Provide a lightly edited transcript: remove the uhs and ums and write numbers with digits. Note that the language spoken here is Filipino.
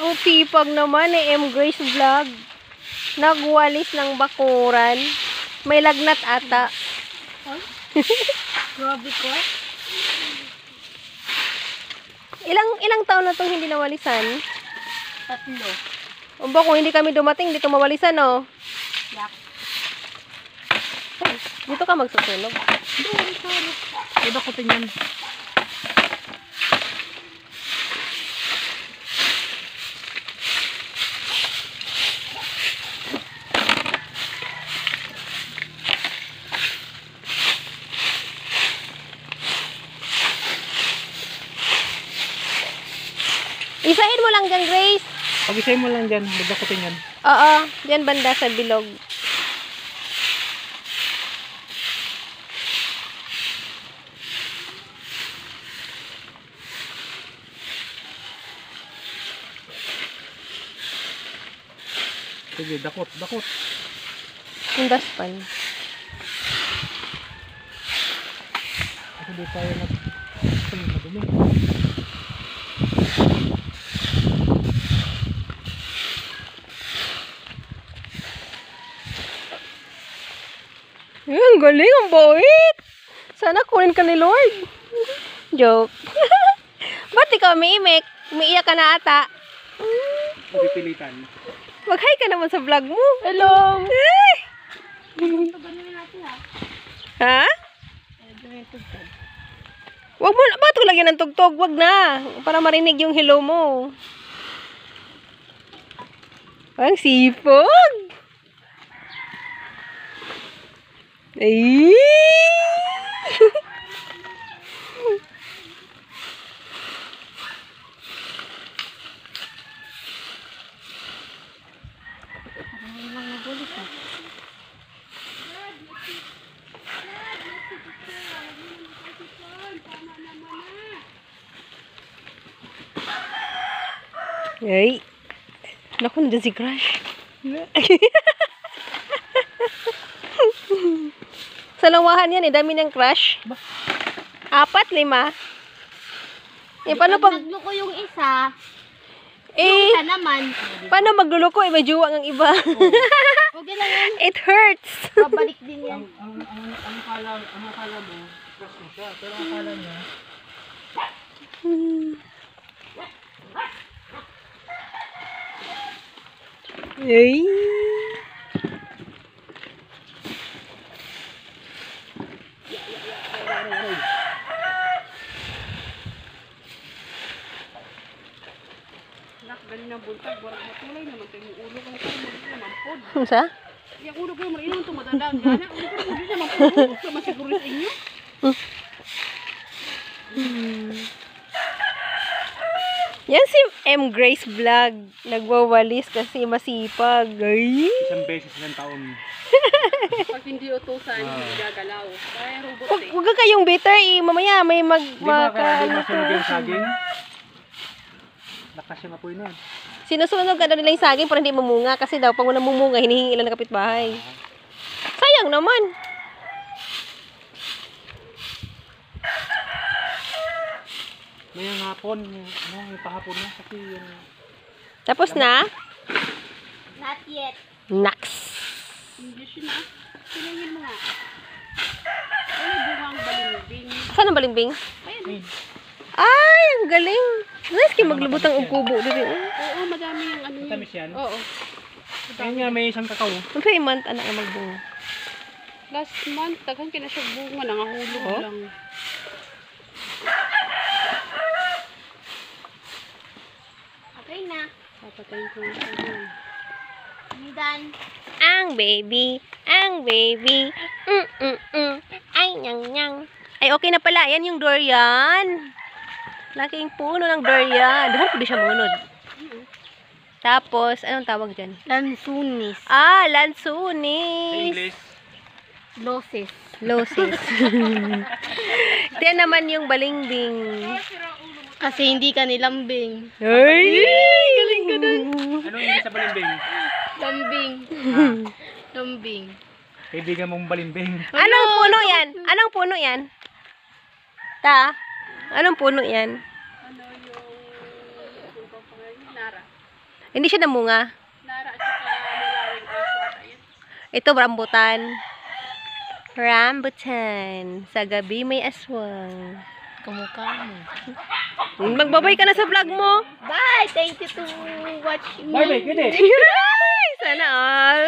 Ang sipag naman ni M. Grace Vlog. Nagwalis ng bakuran. May lagnat ata. Grabe ko. Ilang taon na itong hindi nawalisan? 3. O ba, kung hindi kami dumating, dito mawalisan, oh. Yak. Dito ka magsusunog. Iba ko tingnan. Isahin mo lang dyan, Grace. Pag-isay mo lang dyan, babakutin yan. Oo, dyan banda sa bilog. Sige, dakot. Yung daspan. Kasi di tayo madumi. Ang galing, ang bait. Sana kunin ka ni Lord. Joke. Ba't ikaw umiimik? Umiiyak ka na ata. Pipilitan. Mag-hi ka naman sa vlog mo. Hello. Ay! Ha? Wag mo na. Ba't lagyan ng tugtog? Wag na. Para marinig yung hello mo. Ang sipag. Ay! Ay! Naku, nandiyan si Crush. Sa lawahan yan eh, dami ng Crush. 4, 5. Eh, paano pag... Nagluko yung isa, Eh, isa naman. paano magluloko eh, may juwa ng iba. Okay lang yan. It hurts. Babalik din yan. Ang akala mo, crush mo siya. Pero ang akala niya, Ay! Ganun ang buntag, warang matulay naman tayo yung ulo ko na tayo naman pod. Ano sa? Yung ulo ko yung marinom itong madadaan. Gana, ulo ko yung naman pod. Sama siguro sa inyo. Yan si M. Grace Vlog. Nagwawalis kasi masipag. Ay! isang beses isang taon. Pag hindi utusan, hindi gagalaw. Kaya robot eh. Huwag ka kayong bitter eh. Mamaya may Hindi ba kaya di ano masunog yung to. saging? Lakas yung apoy na yan. Sinusunog ka daw nila yung saging para hindi mamunga. Kasi daw pag namumunga, hinihingi ilan ng kapitbahay. Sayang naman. Ngayong hapon, yung pahapon na kasi yung... Tapos na? Not yet. Nax. Hindi siya na. Sinangin mo nga. Ano bungang balimbing? Saan ang balimbing? Ayan. Ay, ang galing. Nice kayo maglubot ang kubo. Oo, madami yung ano yun. Matamis yan? Oo. Ayun nga, may isang kakao. Kung sa month, anak ang magbunga. Last month, daghan kina siya bunga. Nangahulog Oh? lang. Okay na. Papatayin ko na siya. Midan. Ang baby. Ay, nyang. Ay, okay na pala. Yan yung durian. Laking puno ng durian. Dahan ko di siya munod. Tapos, anong tawag dyan? Lansunis. Ah, Sa lansunis. English, Loses. Losis. Yan naman yung balimbing. Kasi hindi ka nilambing. Ay! Galing ka dun. anong English sa balimbing? Lambing. Lambing. Kaibigan mong balimbing. Anong puno yan? Anong puno yan? Anong puno yan? Ano yung... Nara. Hindi siya namunga. Nara at saka malawing aso ata yun. Ito, rambutan. Rambutan. Sa gabi may aswang. Kamukha mo. Magbabay ka na sa vlog mo. Bye! Thank you to watch me. Bye, bye, good day. Sana all.